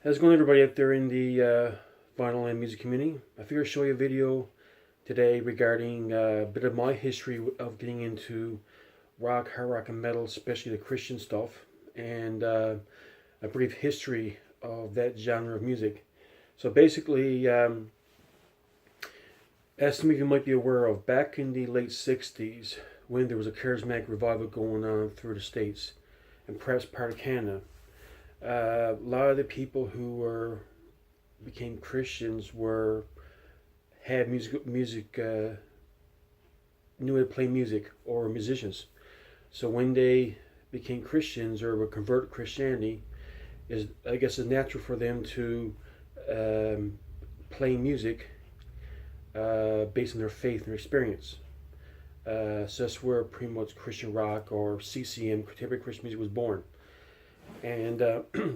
How's it going, everybody out there in the vinyl and music community? I figured I'd show you a video today regarding a bit of my history of getting into rock, hard rock, and metal, especially the Christian stuff, and a brief history of that genre of music. So basically, as some of you might be aware of, back in the late 60s, when there was a charismatic revival going on through the States and perhaps part of Canada, a lot of the people who became Christians were had music knew how to play music or were musicians. So when they became Christians or were converted to Christianity, is I guess it's natural for them to play music based on their faith and their experience. So that's where pretty much Christian rock or CCM, contemporary Christian music, was born. And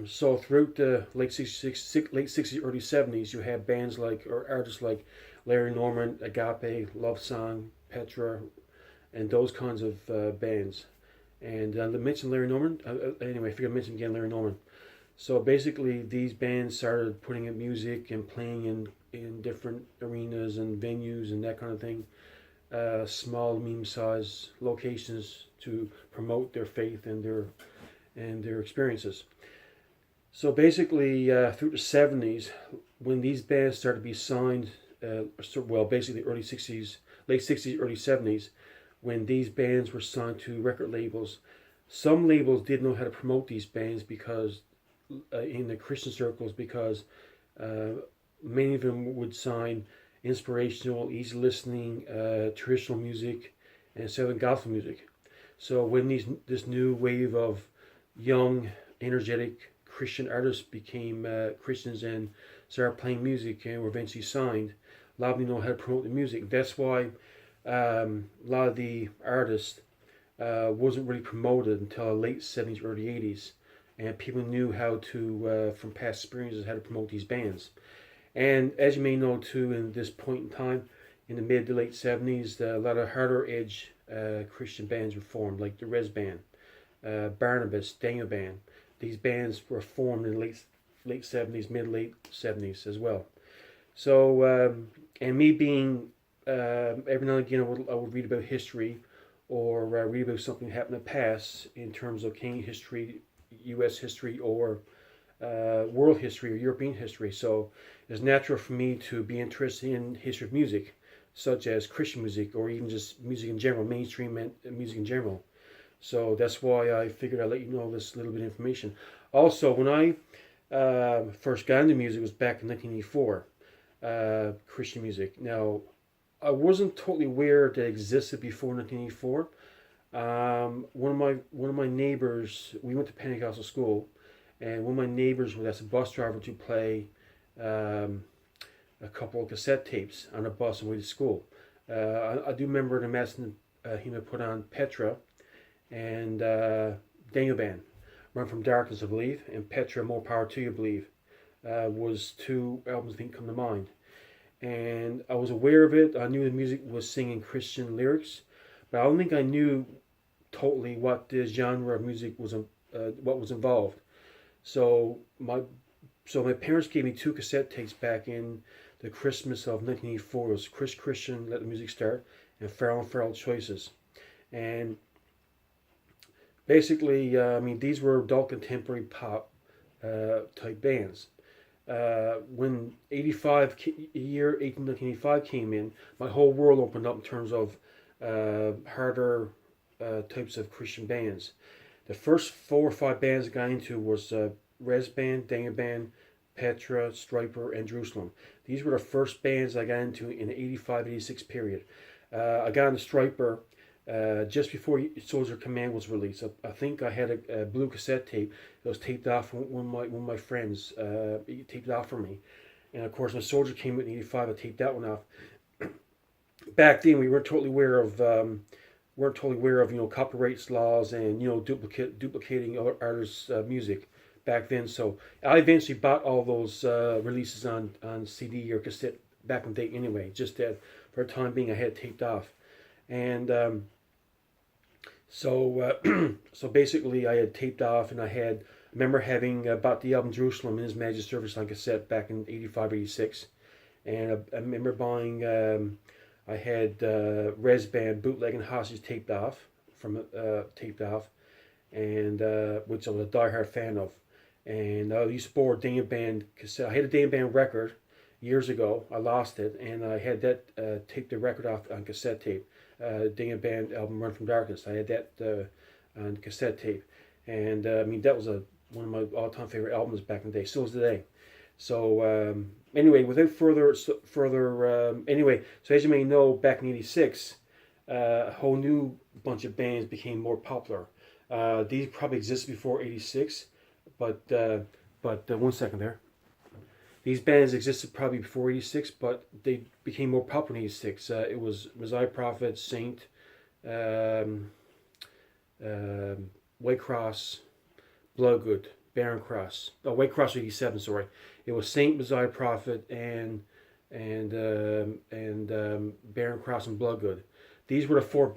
so throughout the late 60s, early 70s, you have bands like, or artists like Larry Norman, Agape, Love Song, Petra, and those kinds of bands. And I mentioned Larry Norman. Anyway, I figured I mentioned again Larry Norman. So basically, these bands started putting out music and playing in different arenas and venues and that kind of thing. Small, medium-sized locations to promote their faith and their experiences. So basically, through the 70s, when these bands started to be signed, basically early 60s, late 60s, early 70s, when these bands were signed to record labels, some labels didn't know how to promote these bands because, in the Christian circles, because many of them would sign inspirational, easy listening, traditional music, and Southern gospel music. So when this new wave of young, energetic Christian artists became Christians and started playing music and were eventually signed, a lot of them know how to promote the music. That's why a lot of the artists wasn't really promoted until the late 70s, early 80s. And people knew how to, from past experiences, how to promote these bands. And as you may know too, in this point in time, in the mid to late 70s, a lot of harder edge Christian bands were formed, like the Res Band, Barnabas, Daniel Band. These bands were formed in the late 70s, mid late 70s as well. So, and me being, every now and again I would read about history or read about something that happened in the past in terms of Canadian history, U.S. history, or world history or European history. So it's natural for me to be interested in history of music, such as Christian music or even just music in general, mainstream music in general. So that's why I figured I'd let you know this little bit of information. Also, when I first got into music was back in 1984, Christian music. Now, I wasn't totally aware that it existed before 1984. One of my neighbors, we went to Pentecostal school, and one of my neighbors was as a bus driver to play a couple of cassette tapes on a bus on the way to school. I do remember the asking him to put on Petra and Daniel Band, Run from Darkness, I believe, and Petra, More Power to You, I believe, was two albums that didn't come to mind. And I was aware of it. I knew the music was singing Christian lyrics, but I don't think I knew totally what the genre of music was, what was involved. So my parents gave me two cassette tapes back in the Christmas of 1984. It was Chris Christian, Let the Music Start, and Farrell and Farrell Choices. And basically, I mean, these were adult contemporary pop type bands. When 1985 came in, my whole world opened up in terms of harder types of Christian bands. The first 4 or 5 bands I got into was Res Band, Daniel Band, Petra, Striper, and Jerusalem. These were the first bands I got into in the 85-86 period. I got into Striper just before Soldier Command was released. I think I had a blue cassette tape that was taped off from one of my friends. He taped it off for me. And of course, when Soldier came out in 85, I taped that one off. Back then, we weren't totally aware of copyright laws and duplicating other artists' music back then. So I eventually bought all those releases on CD or cassette back in the day anyway. Just that for the time being, I had it taped off. And so basically, I had taped off, and I had remember having bought the album Jerusalem in His Majesty's Service on cassette back in 85, 86. And I remember buying, I had Res Band Bootleg and Hostage taped off, and which I was a diehard fan of. And I used to borrow Dana Band cassette. I had a Dana Band record years ago. I lost it, and I had that taped the record off on cassette tape. Dana Band album Run from Darkness. I had that on cassette tape, and I mean that was one of my all-time favorite albums back in the day. Still is today. So anyway, without anyway, so as you may know, back in '86, a whole new bunch of bands became more popular. These probably existed before '86. But 1 second there. These bands existed probably before '86, but they became more popular in '86. It was Messiah Prophet, Saint, White Cross, Bloodgood, Barren Cross. Oh, White Cross was '87. Sorry, it was Saint, Messiah Prophet, and Barren Cross and Bloodgood. These were the four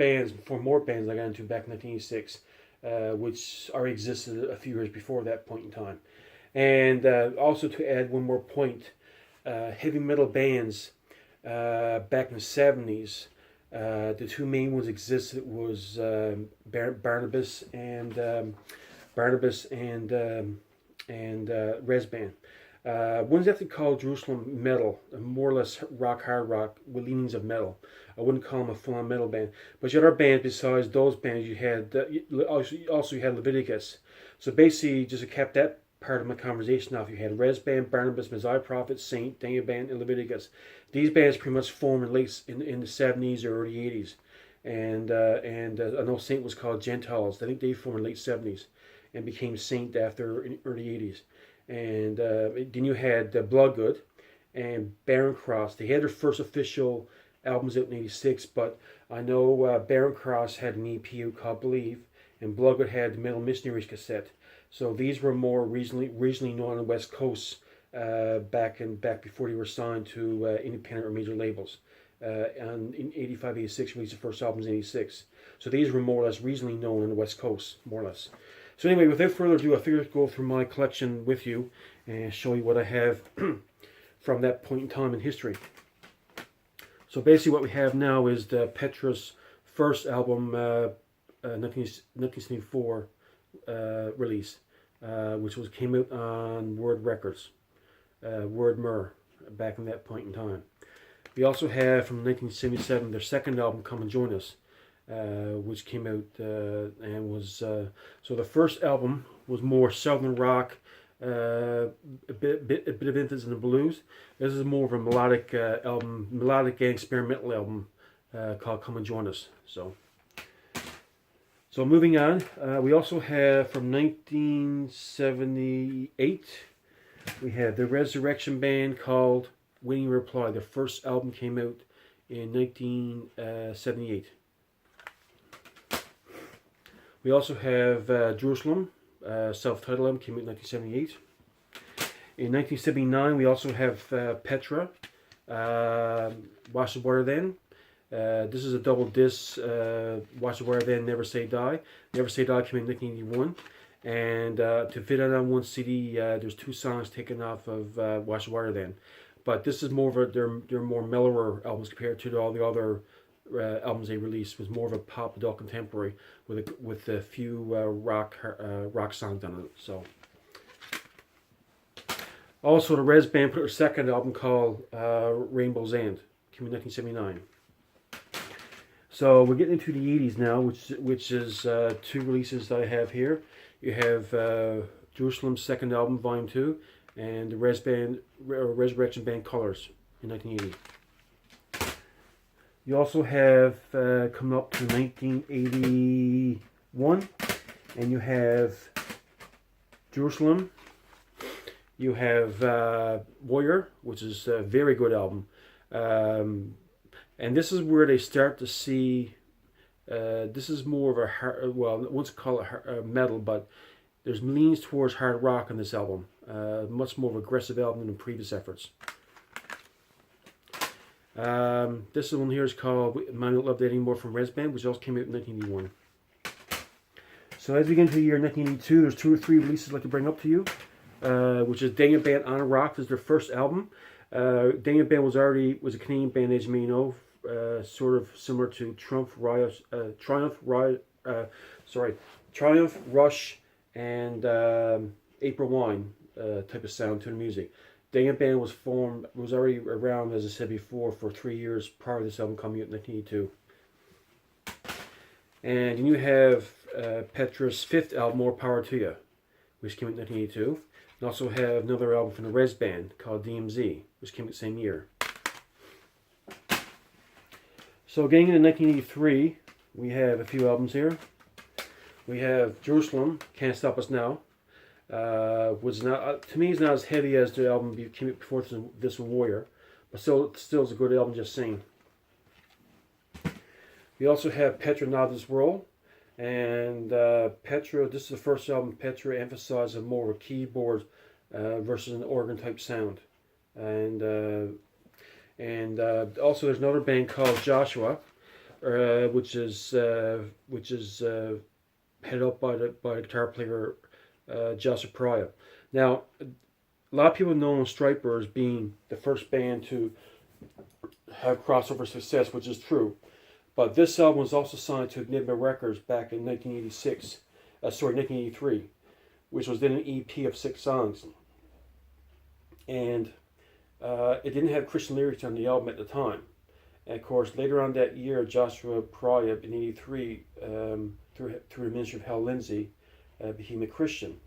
more bands I got into back in 1986. Which already existed a few years before that point in time. And also to add one more point, heavy metal bands back in the 70s, the two main ones existed was Barnabas and Res Band. One's actually called Jerusalem Metal, more or less hard rock with leanings of metal. I wouldn't call them a full-on metal band. But the other bands besides those bands, you had also you had Leviticus. So basically, just to cap that part of my conversation off, you had Res Band, Barnabas, Messiah Prophet, Saint, Dana Band, and Leviticus. These bands pretty much formed in the 70s or early 80s, and I know Saint was called Gentiles. I think they formed in late 70s, and became Saint after in early 80s. And then you had Bloodgood and Barren Cross. They had their first official albums out in '86, but I know Barren Cross had an EP out called Believe, and Bloodgood had the Metal Missionaries cassette. So these were more regionally known on the West Coast back before they were signed to independent or major labels. And in '85, '86 released the first albums in '86. So these were more or less regionally known on the West Coast, more or less. So anyway, without further ado, I figured I'd go through my collection with you and show you what I have from that point in time in history. So basically what we have now is the Petra's first album, 1974 release, which came out on Word Records, Word Myrrh, back in that point in time. We also have from 1977 their second album, Come and Join Us, which came out and was so the first album was more southern rock, a bit of emphasis in the blues. This is more of a melodic album, melodic and experimental album called Come and Join Us. So moving on, we also have from 1978, we have the Resurrection Band called Waiting Reply. Their first album came out in 1978. We also have Jerusalem, self-titled album, came out in 1978. In 1979, we also have Petra, Wash the Water Then. This is a double disc, Wash the Water Then, Never Say Die. Never Say Die came in 1981. And to fit it on one CD, there's two songs taken off of Wash the Water Then. But this is more of they're more mellower albums compared to all the other albums they released. Was more of a pop adult contemporary with a few rock songs on it. So also the Res Band put their second album called Rainbow's End, came in 1979. So we're getting into the 80s now, which is two releases that I have here. You have Jerusalem's second album, Volume 2, and the Resurrection Band Colors in 1980. You also have coming up to 1981, and you have Jerusalem. You have Warrior, which is a very good album. And this is where they start to see, this is more of a hard, well, I won't call it metal, but there's leans towards hard rock on this album. Much more of an aggressive album than previous efforts. This one here is called Manual Updating More from Res Band, which also came out in 1981. So So as we get into the year 1982, there's 2 or 3 releases I'd like to bring up to you, which is Daniel Band On a Rock. This is their first album. Daniel Band was a Canadian band, as you may know, sort of similar to Triumph, Rush, and April Wine type of sound to the music. Daniel Band was already around, as I said before, for 3 years prior to this album coming out in 1982. And then you have Petra's 5th album, More Power to You, which came out in 1982. And also have another album from the Rez Band called DMZ, which came out the same year. So getting into 1983, we have a few albums here. We have Jerusalem, Can't Stop Us Now. Was not, to me, it's not as heavy as the album came out before this one, Warrior, but still is a good album just saying. We also have Petra Not This World, and Petra, this is the first album Petra emphasized more of a keyboard versus an organ type sound. And also there's another band called Joshua, which is headed up by the guitar player Joshua Pariah. Now, a lot of people know Stryper as being the first band to have crossover success, which is true. But this album was also signed to Enigma Records back in 1983, which was then an EP of 6 songs. And it didn't have Christian lyrics on the album at the time. And of course, later on that year, Joshua Pariah in 1983, through the ministry of Hal Lindsey, became a Christian.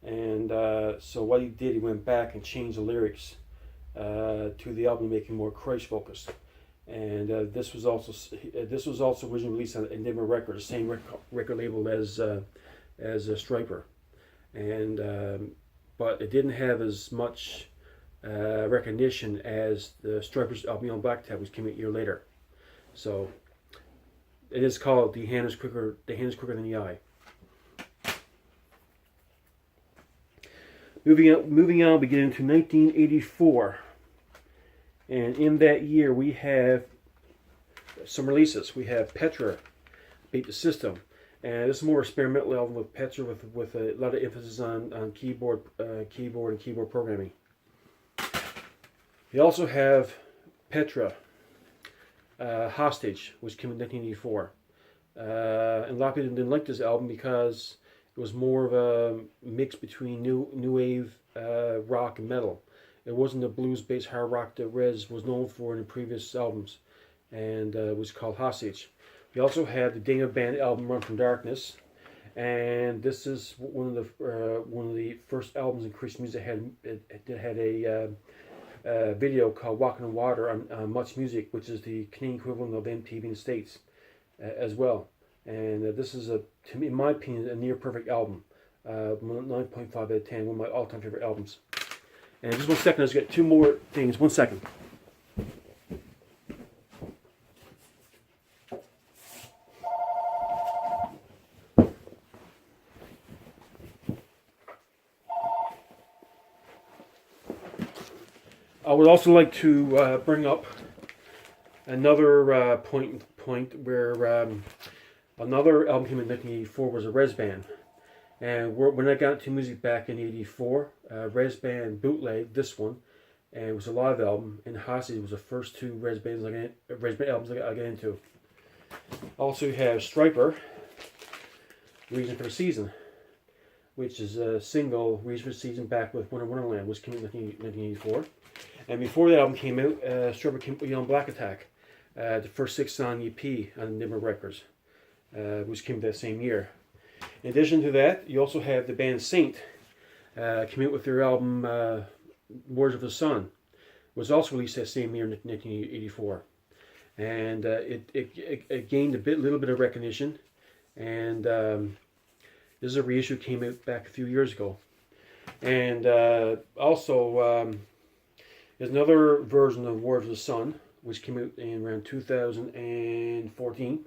And so what he did, he went back and changed the lyrics to the album, making more Christ-focused. And this was also originally released on Enigma Records, the same record label as Stryper, and but it didn't have as much recognition as the Stryper's album Beyond Black Tab, which came out a year later. So it is called The Hand Is Quicker Than the Eye. Moving on, we get into 1984. And in that year, we have some releases. We have Petra, Beat the System. And this is more experimental album with Petra with a lot of emphasis on keyboard and keyboard programming. We also have Petra, Hostage, which came in 1984. And a lot of people didn't like this album because it was more of a mix between new wave rock and metal. It wasn't the blues-based hard rock that Rez was known for in the previous albums, and was called Hostage. We also had the Daniel Band album Run From Darkness, and this is one of the first albums in Christian music that had a video called Walking on Water on Much Music, which is the Canadian equivalent of MTV in the States as well. And this is, to me, in my opinion, a near perfect album. 9.5 out of 10, one of my all-time favorite albums. And just 1 second, let's get 2 more things. 1 second. I would also like to bring up another point where another album came in 1984 was a Rez Band. And when I got into music back in '84, Rez Band bootleg this one, and it was a live album. And Hostage was the first 2 Rez Band albums I got into. Also, you have Stryper, Reason for the Season, which is a single, Reason for the Season, back with Winter Wonderland, which came out in 1984. And before that album came out, Stryper came out with Young Black Attack, the first 6-song EP on Enigma Records, which came out that same year. In addition to that, you also have the band Saint, came out with their album Words of the Sun, was also released that same year in 1984. And it gained little bit of recognition, and this is a reissue, came out back a few years ago. And also, there's another version of Words of the Sun, which came out in around 2014,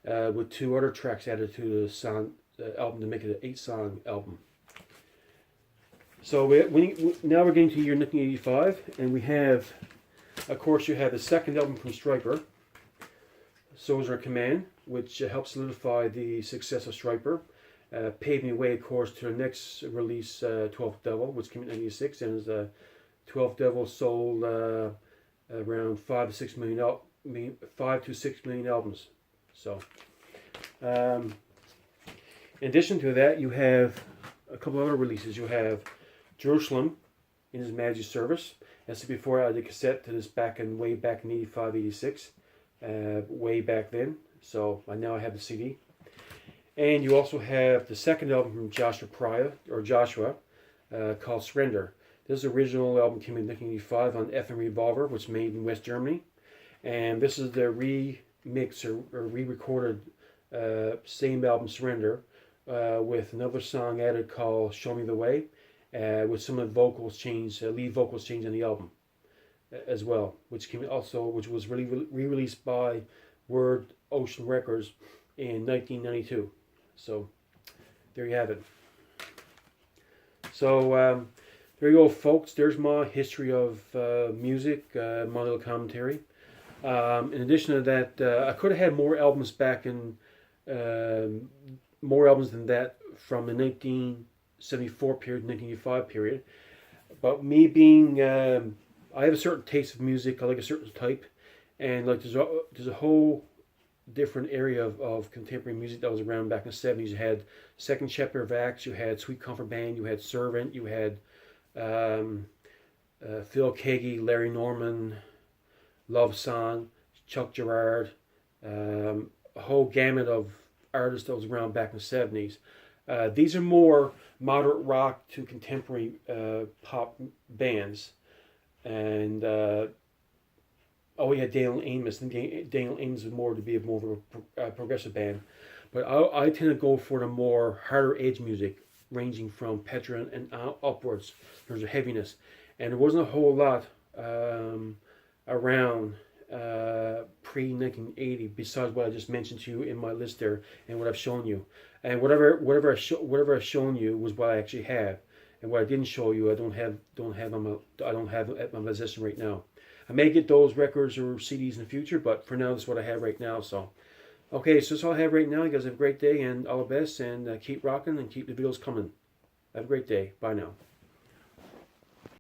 with 2 other tracks added to the album to make it an 8-song album. So now we're getting to the year 1985, and we have, of course, you have the second album from Stryper, Soldier Command, which helped solidify the success of Stryper, paved me way, of course, to the next release, 12th Devil, which came in '96, and is 12th Devil sold around 5 to 6 million albums. So, in addition to that, you have a couple other releases. You have Jerusalem in His Majesty's Service. As I said before, I had the cassette to this way back in '85, '86, way back then. So now I have the CD. And you also have the second album from Joshua, called Surrender. This original album came in 1985 on FM Revolver, which was made in West Germany. And this is the remix or re-recorded same album, Surrender, with another song added called Show Me the Way, with some of the vocals changed, lead vocals changed on the album as well, which was re-released by Word Ocean Records in 1992. So there you have it. So there you go, folks. There's my history of music, my little commentary. In addition to that, I could have had more albums back in, more albums than that from the 1974 period, 1985 period. But me being, I have a certain taste of music. I like a certain type, and like there's a whole different area of contemporary music that was around back in the '70s. You had Second Chapter of Acts, you had Sweet Comfort Band, you had Servant, you had Phil Keaggy, Larry Norman, Love Song, Chuck Girard, a whole gamut of artists that was around back in the '70s. These are more moderate rock to contemporary pop bands. And we had Daniel Amos, and Daniel Amos is more of a progressive band. But I tend to go for the more harder edge music, ranging from Petra and upwards in terms of heaviness. And there wasn't a whole lot around pre-1980 besides what I just mentioned to you in my list there and what I've shown you. And whatever I've shown you was what I actually have. And what I didn't show you, I don't have at my possession right now. I may get those records or CDs in the future, but for now, this is what I have right now. So, okay, so that's all I have right now. You guys have a great day and all the best, and keep rocking and keep the videos coming. Have a great day. Bye now.